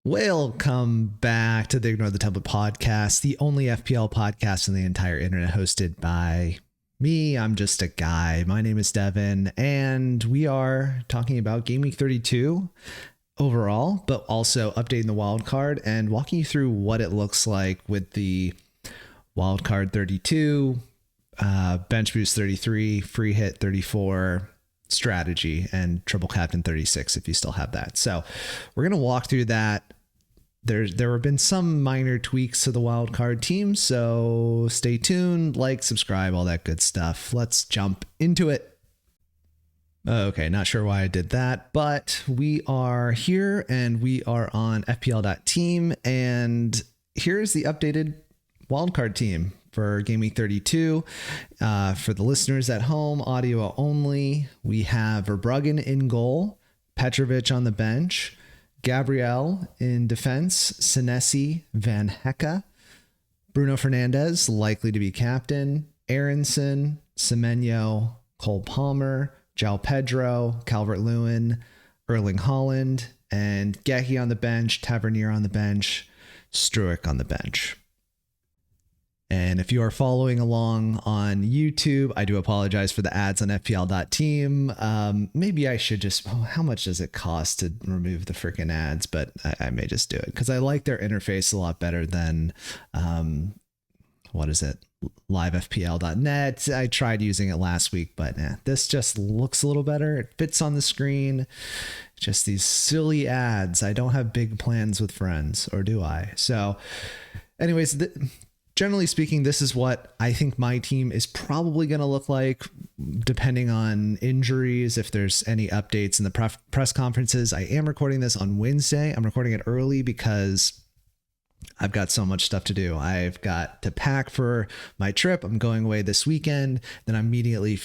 Welcome back to the Ignore the Template podcast, the only FPL podcast on the entire internet hosted by me. I'm just a guy. My name is Devin, and we are talking about Gameweek 32 overall, but also updating the wildcard and walking you through what it looks like with the wildcard 32, bench boost 33, free hit 34, strategy, and triple captain 36 if you still have that. So we're going to walk through that. There have been some minor tweaks to the wildcard team, so stay tuned, like, subscribe, all that good stuff. Let's jump into it. Okay, not sure why I did that, but we are here and we are on FPL.team, and here's the updated wildcard team for Game Week 32. For the listeners at home, audio only, we have Verbruggen in goal, Petrovic on the bench, Gabriel in defense, Senesi, Van Hecke, Bruno Fernandes likely to be captain, Aronson, Semenyo, Cole Palmer, João Pedro, Calvert-Lewin, Erling Haaland, and Gehi on the bench, Tavernier on the bench, Struijk on the bench. And if you are following along on YouTube, I do apologize for the ads on FPL.team. Maybe I should just, how much does it cost to remove the freaking ads? But I may just do it because I like their interface a lot better than, livefpl.net. I tried using it last week, but this just looks a little better. It fits on the screen. Just these silly ads. I don't have big plans with friends, or do I? So anyways, generally speaking, this is what I think my team is probably going to look like, depending on injuries, if there's any updates in the press conferences. I am recording this on Wednesday. I'm recording it early because I've got so much stuff to do. I've got to pack for my trip. I'm going away this weekend. Then I'm immediately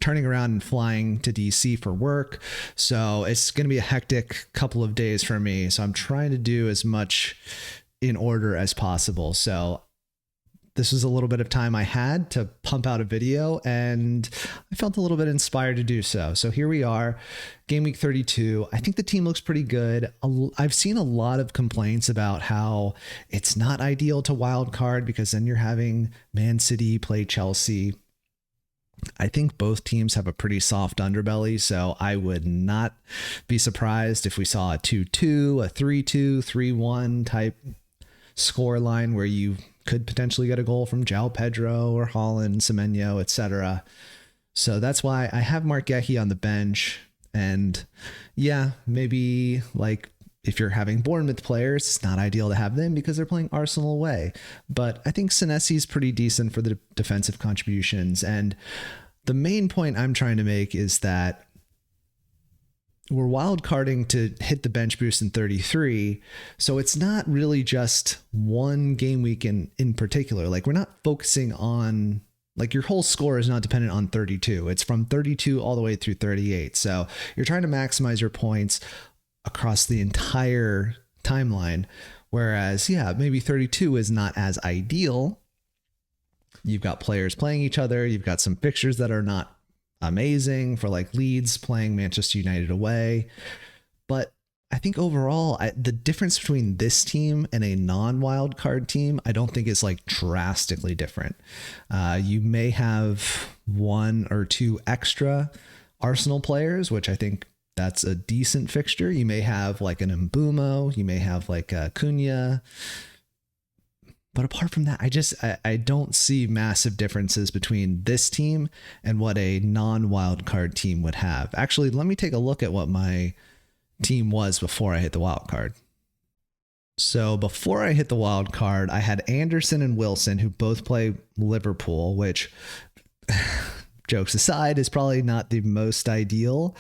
turning around and flying to DC for work. So it's going to be a hectic couple of days for me. So I'm trying to do as much in order as possible. So this was a little bit of time I had to pump out a video, and I felt a little bit inspired to do so. So here we are, Game Week 32. I think the team looks pretty good. I've seen a lot of complaints about how it's not ideal to wild card because then you're having Man City play Chelsea. I think both teams have a pretty soft underbelly, so I would not be surprised if we saw a 2-2, a 3-2, 3-1 type score line where you could potentially get a goal from João Pedro or Haaland, Semenyo, etc. So that's why I have Mark Gehi on the bench. And yeah, maybe like if you're having Bournemouth players, it's not ideal to have them because they're playing Arsenal away. But I think Senesi is pretty decent for the defensive contributions. And the main point I'm trying to make is that we're wild carding to hit the bench boost in 33. So it's not really just one game week in particular. Like, we're not focusing on, like, your whole score is not dependent on 32. It's from 32 all the way through 38. So you're trying to maximize your points across the entire timeline. Whereas, yeah, maybe 32 is not as ideal. You've got players playing each other. You've got some fixtures that are not amazing for, like, Leeds playing Manchester United away. But I think overall, the difference between this team and a non-wild card team, I don't think is like drastically different. You may have one or two extra Arsenal players, which I think that's a decent fixture. You may have like an Mbumo, you may have like a Cunha. But apart from that, I don't see massive differences between this team and what a non-wild card team would have. Actually, let me take a look at what my team was before I hit the wild card. So before I hit the wild card, I had Anderson and Wilson, who both play Liverpool, which, jokes aside, is probably not the most ideal.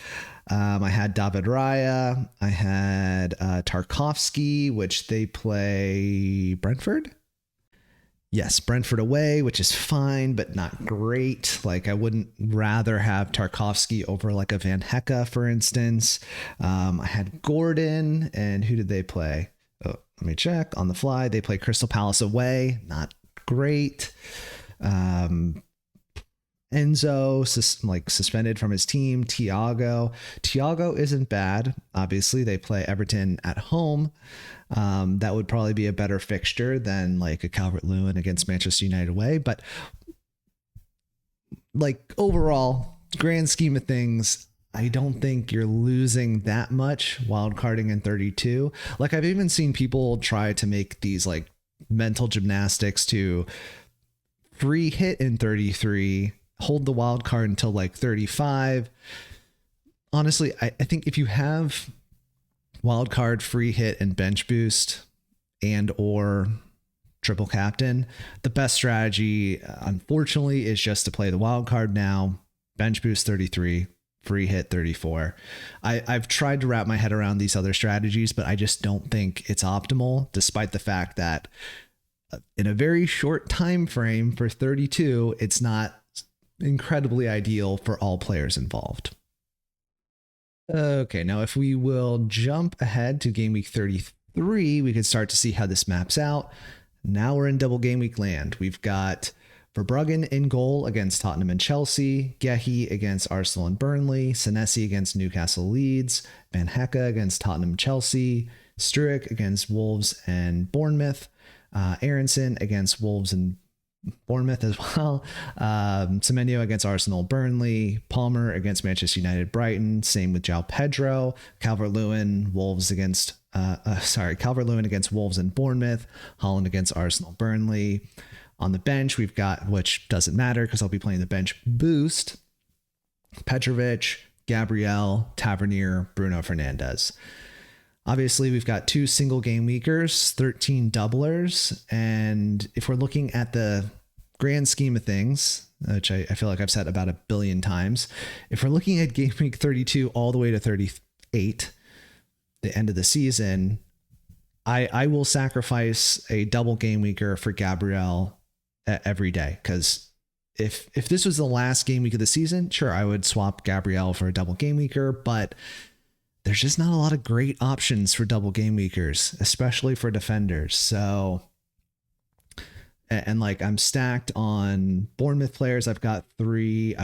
I had David Raya. I had Tarkowski, which they play Brentford. Yes, Brentford away, which is fine, but not great. Like, I wouldn't rather have Tarkowski over like a Van Hecke, for instance. I had Gordon, and who did they play? Oh, let me check on the fly. They play Crystal Palace away. Not great. Enzo suspended from his team. Thiago isn't bad. Obviously, they play Everton at home. That would probably be a better fixture than like a Calvert-Lewin against Manchester United away. But like overall, grand scheme of things, I don't think you're losing that much wild carding in 32. Like I've even seen people try to make these like mental gymnastics to free hit in 33, hold the wild card until like 35. Honestly, I think if you have wild card, free hit, and bench boost and or triple captain, the best strategy, unfortunately, is just to play the wild card now, bench boost 33, free hit 34. I've tried to wrap my head around these other strategies, but I just don't think it's optimal, despite the fact that in a very short time frame for 32, it's not incredibly ideal for all players involved. Okay, now if we will jump ahead to game week 33, we can start to see how this maps out. Now we're in double game week land. We've got Verbruggen in goal against Tottenham and Chelsea, Gehi against Arsenal and Burnley, Senesi against Newcastle Leeds, Van Hecke against Tottenham Chelsea, Struijk against Wolves and Bournemouth, Aronson against Wolves and Bournemouth as well. Semenyo against Arsenal, Burnley, Palmer against Manchester United, Brighton. Same with João Pedro. Calvert-Lewin, Calvert-Lewin against Wolves and Bournemouth. Holland against Arsenal, Burnley. On the bench, we've got, which doesn't matter because I'll be playing the bench boost, Petrovic, Gabriel, Tavernier, Bruno Fernandes. Obviously, we've got 2 single game weekers, 13 doublers. And if we're looking at the grand scheme of things, which I feel like I've said about 1 billion times, if we're looking at game week 32 all the way to 38, the end of the season, I will sacrifice a double game weeker for Gabriel every day. Because if this was the last game week of the season, sure, I would swap Gabriel for a double game weeker, but there's just not a lot of great options for double game weekers, especially for defenders. So, and like I'm stacked on Bournemouth players. I've got 3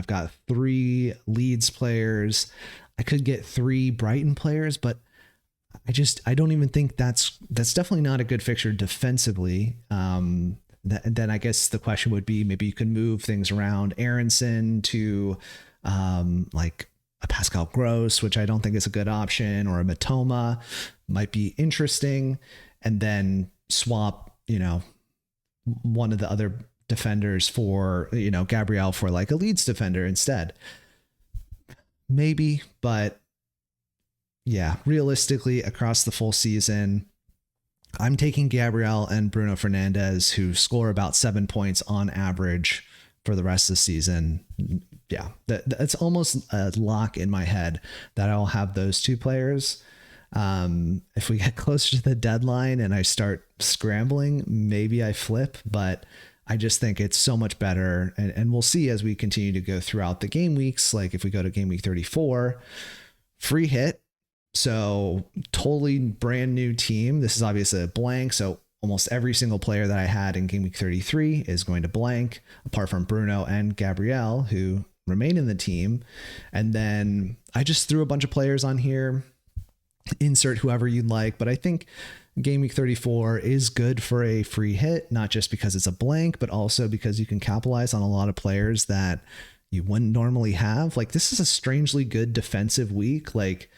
Leeds players. I could get 3 Brighton players, but I don't even think that's definitely not a good fixture defensively. Then I guess the question would be, maybe you could move things around. Aronson to like a Pascal Gross, which I don't think is a good option, or a Matoma might be interesting, and then swap, one of the other defenders for, Gabriel for like a Leeds defender instead. Maybe, but yeah, realistically across the full season, I'm taking Gabriel and Bruno Fernandes, who score about 7 points on average for the rest of the season. Yeah, that's almost a lock in my head that I'll have those 2 players. If we get closer to the deadline and I start scrambling, maybe I flip, but I just think it's so much better. And we'll see as we continue to go throughout the game weeks. Like if we go to game week 34, free hit. So totally brand new team. This is obviously a blank. So almost every single player that I had in game week 33 is going to blank, apart from Bruno and Gabriel, who remain in the team. And then I just threw a bunch of players on here. Insert whoever you'd like, but I think game week 34 is good for a free hit, not just because it's a blank, but also because you can capitalize on a lot of players that you wouldn't normally have. Like this is a strangely good defensive week. Like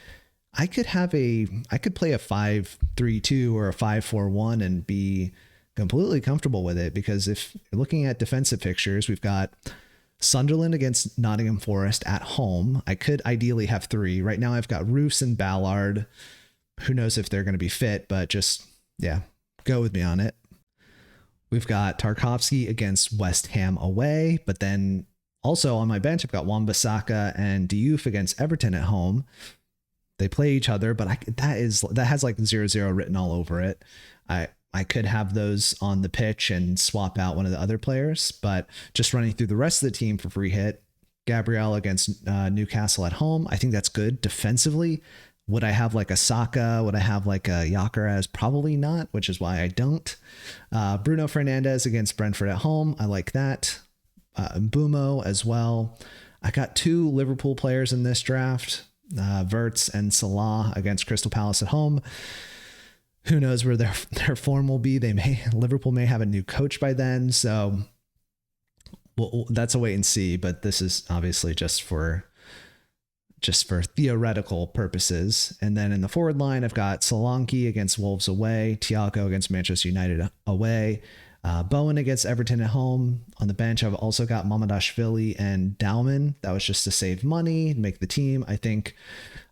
I could play a 5-3-2 or a 5-4-1 and be completely comfortable with it, because if you're looking at defensive fixtures, we've got Sunderland against Nottingham Forest at home. I could ideally have 3. Right now I've got Roos and Ballard. Who knows if they're going to be fit, but just, yeah, go with me on it. We've got Tarkowski against West Ham away, but then also on my bench, I've got Wan-Bissaka and Diouf against Everton at home. They play each other, but that has like 0-0 written all over it. I could have those on the pitch and swap out one of the other players, but just running through the rest of the team for free hit. Gabriel against Newcastle at home. I think that's good defensively. Would I have like a Saka? Would I have like a Gyökeres? Probably not, which is why I don't. Bruno Fernandes against Brentford at home. I like that. Mbumo as well. I got 2 Liverpool players in this draft, Verts and Salah against Crystal Palace at home. Who knows where their form will be? Liverpool may have a new coach by then, so that's a wait and see. But this is obviously just for theoretical purposes. And then in the forward line, I've got Solanke against Wolves away, Thiago against Manchester United away, Bowen against Everton at home. On the bench, I've also got Mamadashvili and Dauman. That was just to save money, make the team. I think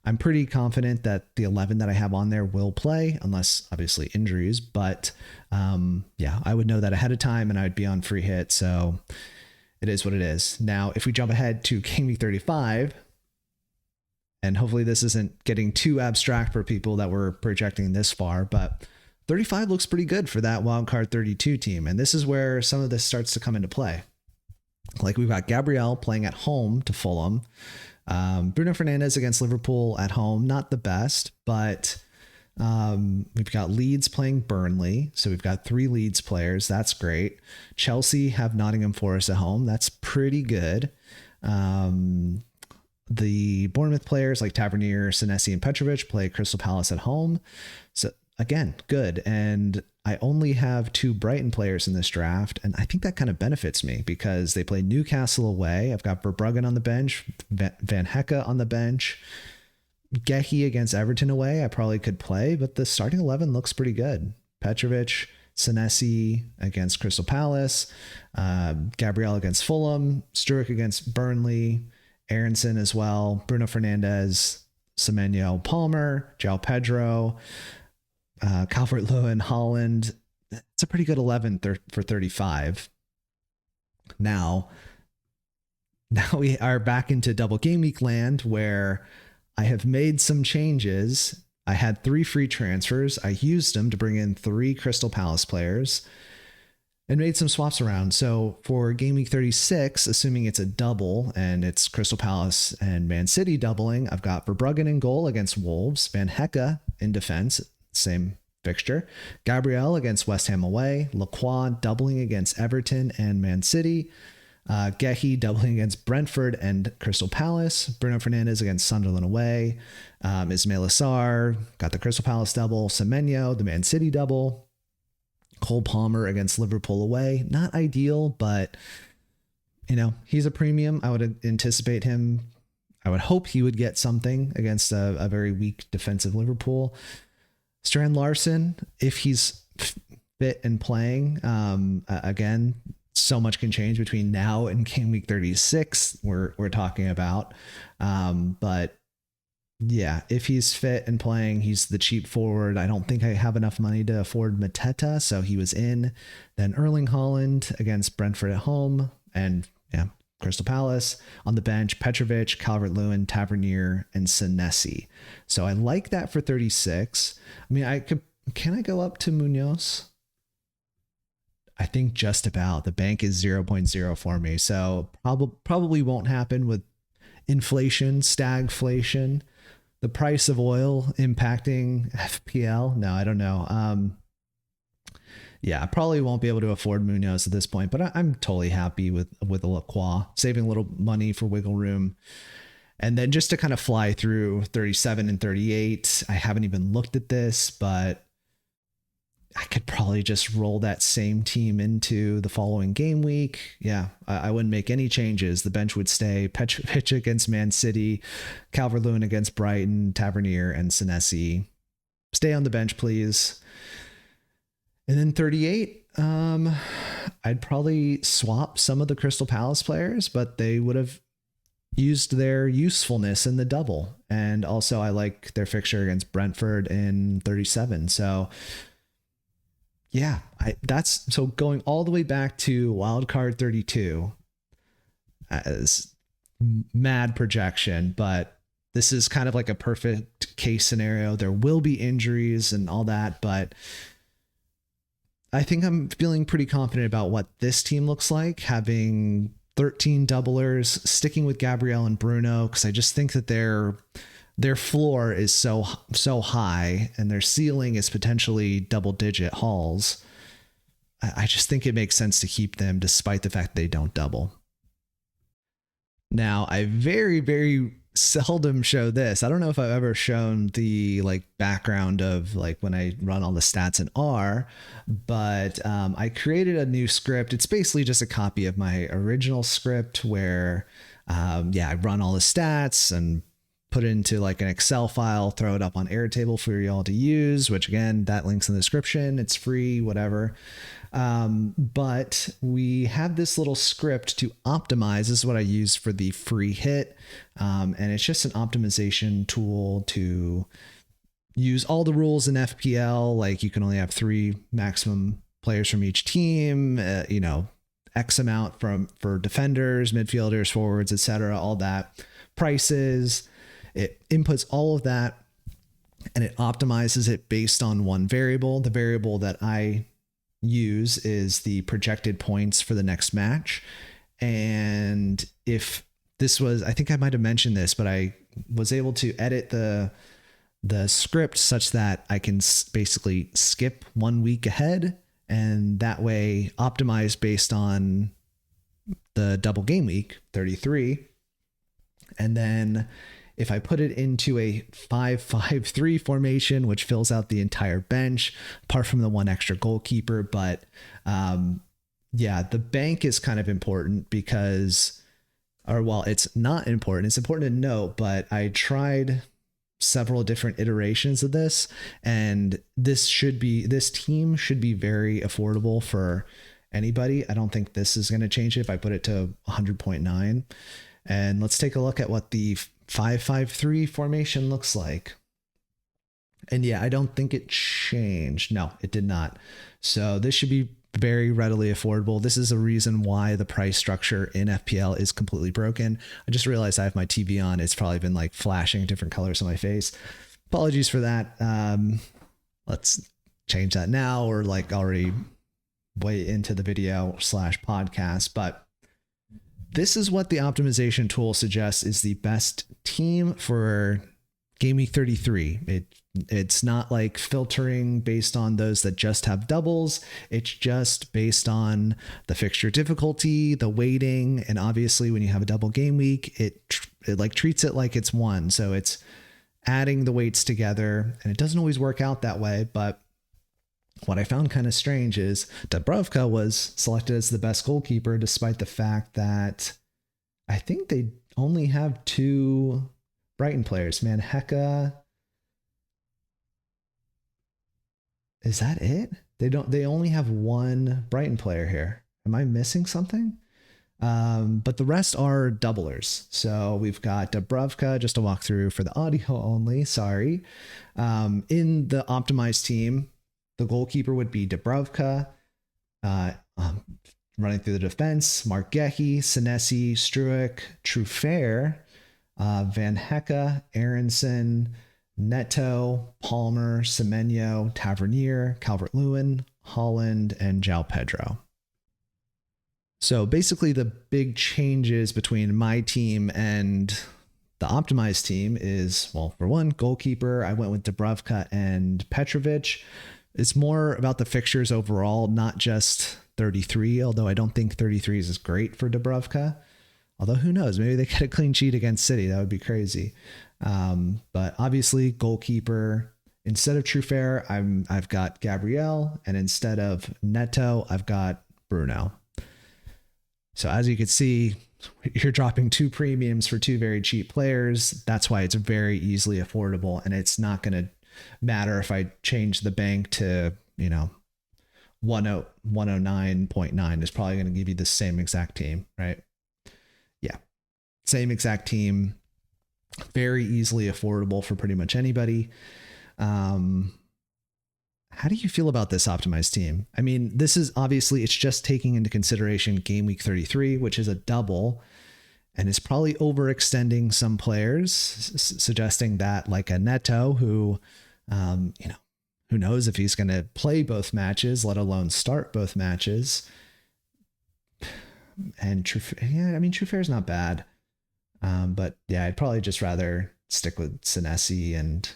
I'm pretty confident that the 11 that I have on there will play, unless obviously injuries. But yeah, I would know that ahead of time and I'd be on free hit. So it is what it is. Now, if we jump ahead to Gameweek 35, and hopefully this isn't getting too abstract for people that were projecting this far, but 35 looks pretty good for that wildcard 32 team. And this is where some of this starts to come into play. Like we've got Gabriel playing at home to Fulham. Bruno Fernandes against Liverpool at home. Not the best, but we've got Leeds playing Burnley. So we've got 3 Leeds players. That's great. Chelsea have Nottingham Forest at home. That's pretty good. The Bournemouth players like Tavernier, Senesi, and Petrovic play Crystal Palace at home. So again, good. And I only have 2 Brighton players in this draft, and I think that kind of benefits me because they play Newcastle away. I've got Verbruggen on the bench, Van Hecke on the bench, Gehi against Everton away. I probably could play, but the starting 11 looks pretty good. Petrovic, Senesi against Crystal Palace, Gabriel against Fulham, Sturrock against Burnley, Aronson as well, Bruno Fernandes, Semenyo, Palmer, João Pedro, Calvert-Lewin, Holland. It's a pretty good 11 for 35. Now we are back into double game week land where I have made some changes. I had 3 free transfers. I used them to bring in 3 Crystal Palace players and made some swaps around. So for game week 36, assuming it's a double and it's Crystal Palace and Man City doubling, I've got Verbruggen in goal against Wolves, Van Hecke in defense, same fixture, Gabriel against West Ham away, Lacroix doubling against Everton and Man City, Gehi doubling against Brentford and Crystal Palace, Bruno Fernandes against Sunderland away, Ismail Assar, got the Crystal Palace double, Semenyo, the Man City double, Cole Palmer against Liverpool away. Not ideal, but he's a premium. I would anticipate him. I would hope he would get something against a very weak defensive Liverpool. Strand Larson, if he's fit and playing, again, so much can change between now and game week 36. We're talking about, but yeah, if he's fit and playing, he's the cheap forward. I don't think I have enough money to afford Mateta, so he was in. Then Erling Haaland against Brentford at home, and yeah, Crystal Palace. On the bench, Petrovic, Calvert-Lewin, Tavernier, and Senesi. So I like that for 36. I mean, can I go up to Munoz? I think just about. The bank is 0.0 for me, so probably won't happen with inflation, stagflation. The price of oil impacting FPL. No, I don't know. Yeah, I probably won't be able to afford Munoz at this point, but I'm totally happy with a Lacroix, saving a little money for wiggle room. And then just to kind of fly through 37 and 38, I haven't even looked at this, but I could probably just roll that same team into the following game week. Yeah, I wouldn't make any changes. The bench would stay Petrovic against Man City, Calvert-Lewin against Brighton, Tavernier, and Senesi. Stay on the bench, please. And then 38, I'd probably swap some of the Crystal Palace players, but they would have used their usefulness in the double. And also I like their fixture against Brentford in 37. So yeah, so going all the way back to wildcard 32 as mad projection, but this is kind of like a perfect case scenario. There will be injuries and all that, but I think I'm feeling pretty confident about what this team looks like, having 13 doublers, sticking with Gabriel and Bruno, because I just think that their floor is so high and their ceiling is potentially double-digit hauls. I just think it makes sense to keep them despite the fact they don't double. Now, I very, very seldom show this. I don't know if I've ever shown the like background of like when I run all the stats in R, but I created a new script. It's basically just a copy of my original script where, I run all the stats and put it into like an Excel file, throw it up on Airtable for y'all to use, which again, that link's in the description. It's free, whatever. But we have this little script to optimize. This is what I use for the free hit. And it's just an optimization tool to use all the rules in FPL. Like you can only have 3 maximum players from each team, X amount for defenders, midfielders, forwards, etc. All that, prices. It inputs all of that and it optimizes it based on one variable. The variable that I use is the projected points for the next match. And if this was, I think I might have mentioned this, but I was able to edit the script such that I can basically skip 1 week ahead, and that way optimize based on the double game week 33. And then if I put it into a 5-5-3 formation, which fills out the entire bench, apart from the one extra goalkeeper. But the bank is kind of important because, it's not important. It's important to note, but I tried several different iterations of this, and this team should be very affordable for anybody. I don't think this is going to change it if I put it to 100.9. And let's take a look at what the 5-5-3 formation looks like. And I don't think it changed. No, it did not. So this should be very readily affordable. This is a reason why the price structure in FPL is completely broken. I just realized I have my TV on. It's probably been like flashing different colors on my face. Apologies for that. Let's change that now, or like already way into the video / podcast. But this is what the optimization tool suggests is the best team for Gameweek 33. It's not like filtering based on those that just have doubles. It's just based on the fixture difficulty, the weighting, and obviously when you have a double game week, it like treats it like it's one. So it's adding the weights together, and it doesn't always work out that way. But what I found kind of strange is Dubravka was selected as the best goalkeeper, despite the fact that I think they only have 2 Brighton players. Manheka. Is that it? They only have 1 Brighton player here. Am I missing something? But the rest are doublers. So we've got Dubravka, just to walk through for the audio only. Sorry. In the optimized team, the goalkeeper would be Dubravka. Running through the defense, Mark Gehi, Senesi, Struik, Truffert, Van Hecke, Aronson, Neto, Palmer, Semenyo, Tavernier, Calvert-Lewin, Holland, and João Pedro. So basically the big changes between my team and the optimized team is, well, for one, goalkeeper, I went with Dubravka and Petrovic. It's more about the fixtures overall, not just 33, although I don't think 33 is great for Dubravka. Although who knows, maybe they get a clean sheet against City. That would be crazy. But obviously goalkeeper, instead of Truffert, I've got Gabriel, and instead of Neto, I've got Bruno. So as you can see, you're dropping 2 premiums for 2 very cheap players. That's why it's very easily affordable, and it's not going to matter if I change the bank to, 109.9 is probably going to give you the same exact team, right? Yeah. Same exact team. Very easily affordable for pretty much anybody. How do you feel about this optimized team? I mean, this is obviously, it's just taking into consideration game week 33, which is a double, and it's probably overextending some players, suggesting that like a Neto who, who knows if he's going to play both matches, let alone start both matches. And Truffert is not bad. But yeah, I'd probably just rather stick with Senesi and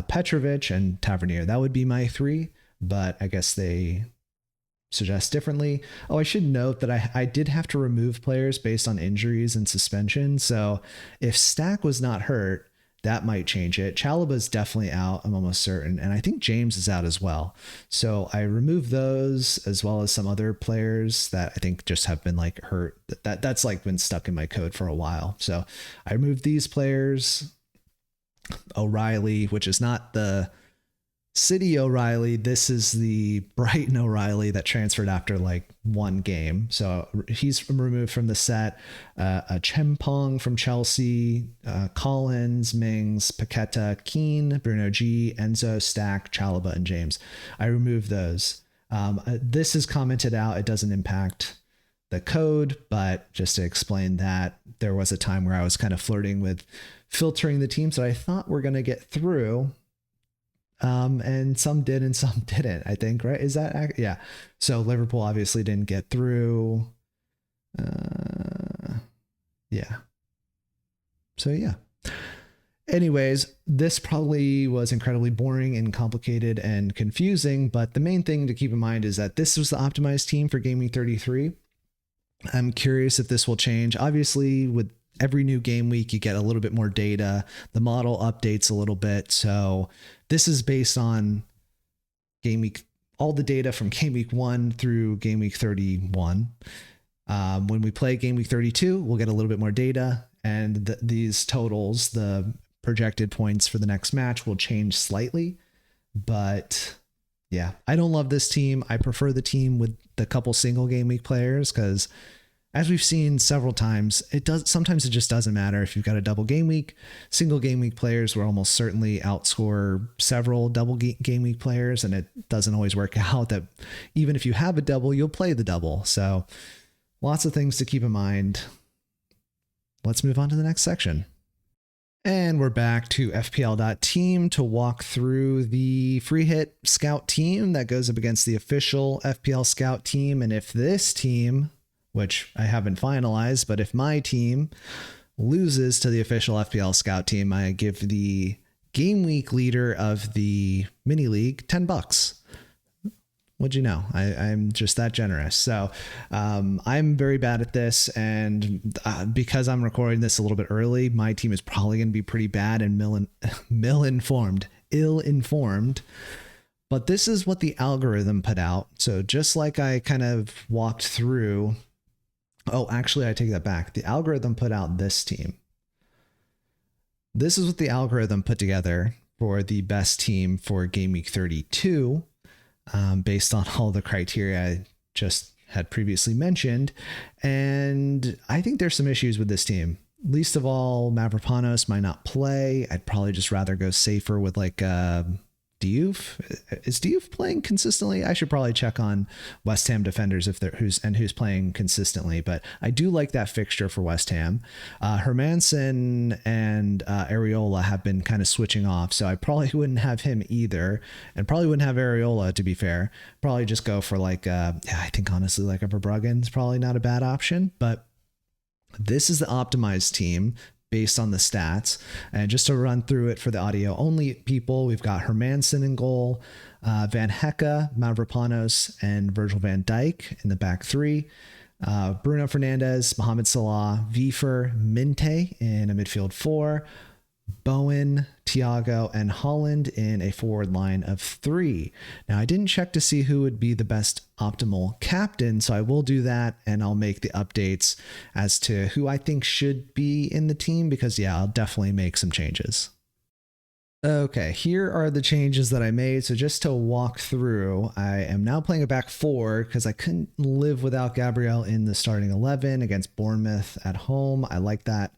Petrovic and Tavernier. That would be my 3, but I guess they suggest differently. Oh, I should note that I did have to remove players based on injuries and suspension. So if Stack was not hurt, that might change it. Chalobah's definitely out, I'm almost certain. And I think James is out as well. So I removed those as well as some other players that I think just have been like hurt. That's like been stuck in my code for a while. So I removed these players. O'Reilly, which is not the City O'Reilly. This is the Brighton O'Reilly that transferred after like one game. So he's removed from the set. A Chempong from Chelsea, Collins, Mings, Paqueta, Keane, Bruno G, Enzo, Stack, Chalobah, and James. I removed those. This is commented out. It doesn't impact the code, but just to explain that, there was a time where I was kind of flirting with filtering the teams that I thought were going to get through. And some did and some didn't, I think, right? Is that, yeah. So Liverpool obviously didn't get through. Yeah. So yeah. Anyways, this probably was incredibly boring and complicated and confusing, but the main thing to keep in mind is that this was the optimized team for Gameweek 33. I'm curious if this will change. Obviously, with every new game week, you get a little bit more data. The model updates a little bit. So this is based on game week, all the data from game week 1 through game week 31. When we play game week 32, we'll get a little bit more data, and these totals, the projected points for the next match, will change slightly. But yeah, I don't love this team. I prefer the team with the couple single game week players, because as we've seen several times, sometimes it just doesn't matter if you've got a double game week. Single game week players will almost certainly outscore several double game week players, and it doesn't always work out that even if you have a double, you'll play the double. So lots of things to keep in mind. Let's move on to the next section. And we're back to FPL.team to walk through the free hit scout team that goes up against the official FPL scout team. And if this team, which I haven't finalized, but if my team loses to the official FPL scout team, I give the game week leader of the mini league $10. What'd you know? I'm just that generous. So I'm very bad at this. And because I'm recording this a little bit early, my team is probably going to be pretty bad and ill-informed. But this is what the algorithm put out. So just like I kind of walked through. Oh, actually, I take that back. The algorithm put out this team. This is what the algorithm put together for the best team for Game Week 32. Based on all the criteria I just had previously mentioned. And I think there's some issues with this team. Least of all, Mavropanos might not play. I'd probably just rather go safer with like Diouf. Is Diouf playing consistently? I should probably check on West Ham defenders if they're who's playing consistently, but I do like that fixture for West Ham. Hermansen and Areola have been kind of switching off, so I probably wouldn't have him either, and probably wouldn't have Areola, to be fair. Probably just go for like I think honestly like a Verbruggen is probably not a bad option, but this is the optimized team based on the stats. And just to run through it for the audio only people, we've got Hermansen in goal, Van Hecke, Mavropanos, and Virgil van Dijk in the back three. Bruno Fernandes, Mohamed Salah, Wiefer, Minte in a midfield four, Bowen, Thiago, and Holland in a forward line of three. Now, I didn't check to see who would be the best optimal captain, so I will do that, and I'll make the updates as to who I think should be in the team, because, yeah, I'll definitely make some changes. Okay, here are the changes that I made. So just to walk through, I am now playing a back four because I couldn't live without Gabriel in the starting 11 against Bournemouth at home. I like that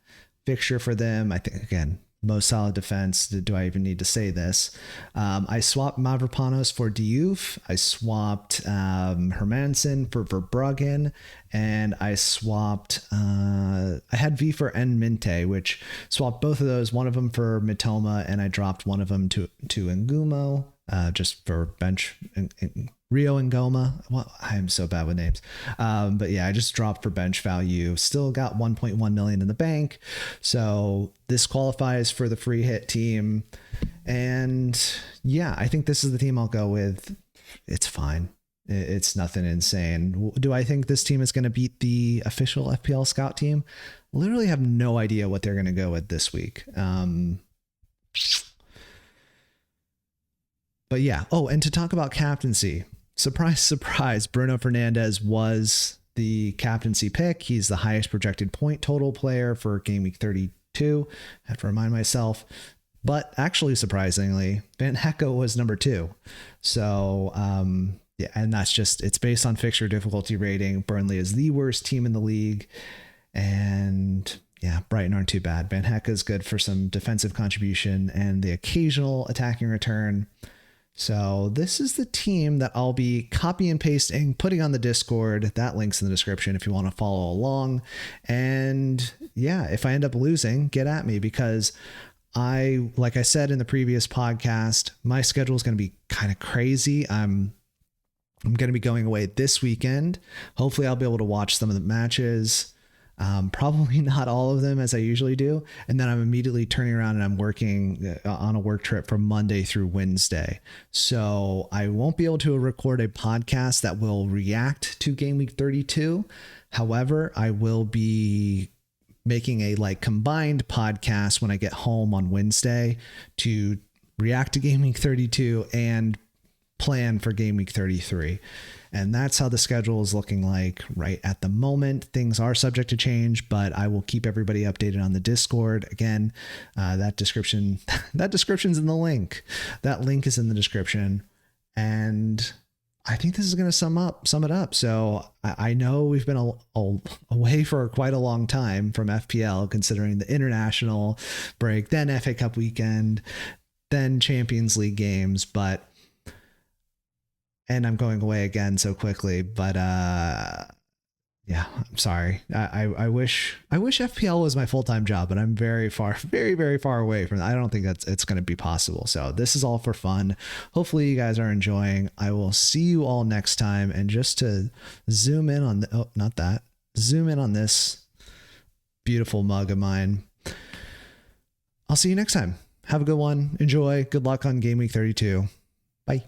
fixture for them. I think, again, most solid defense. Do I even need to say this? I swapped Mavropanos for Diouf. I swapped Hermansen for Verbruggen, and I swapped. I had Wiefer and Minte, which swapped both of those. One of them for Mitoma, and I dropped one of them to Ngumo, just for bench. Rio Ngoma. Well, I am so bad with names. But yeah, I just dropped for bench value. Still got 1.1 million in the bank. So this qualifies for the free hit team. And yeah, I think this is the team I'll go with. It's fine. It's nothing insane. Do I think this team is going to beat the official FPL scout team? Literally have no idea what they're going to go with this week. But yeah. Oh, and to talk about captaincy, surprise, surprise, Bruno Fernandes was the captaincy pick. He's the highest projected point total player for Gameweek 32. I have to remind myself. But actually, surprisingly, Van Hecke was number 2. So, yeah, and that's just, it's based on fixture difficulty rating. Burnley is the worst team in the league. And yeah, Brighton aren't too bad. Van Hecke is good for some defensive contribution and the occasional attacking return. So this is the team that I'll be copy and pasting, putting on the Discord. That link's in the description if you want to follow along. And yeah, if I end up losing, get at me, because like I said in the previous podcast, my schedule is going to be kind of crazy. I'm going to be going away this weekend. Hopefully I'll be able to watch some of the matches. Probably not all of them as I usually do. And then I'm immediately turning around and I'm working on a work trip from Monday through Wednesday. So I won't be able to record a podcast that will react to Game Week 32. However, I will be making a combined podcast when I get home on Wednesday to react to Game Week 32 and plan for Game Week 33. And that's how the schedule is looking like right at the moment. Things are subject to change, but I will keep everybody updated on the Discord. Again, that description's in the link. That link is in the description. And I think this is going to sum it up. So I know we've been away for quite a long time from FPL, considering the international break, then FA Cup weekend, then Champions League games, and I'm going away again so quickly, but yeah, I'm sorry. I wish FPL was my full-time job, but I'm very, very far away from that. I don't think it's going to be possible. So this is all for fun. Hopefully you guys are enjoying. I will see you all next time. And just to zoom in on zoom in on this beautiful mug of mine. I'll see you next time. Have a good one. Enjoy. Good luck on Game Week 32. Bye.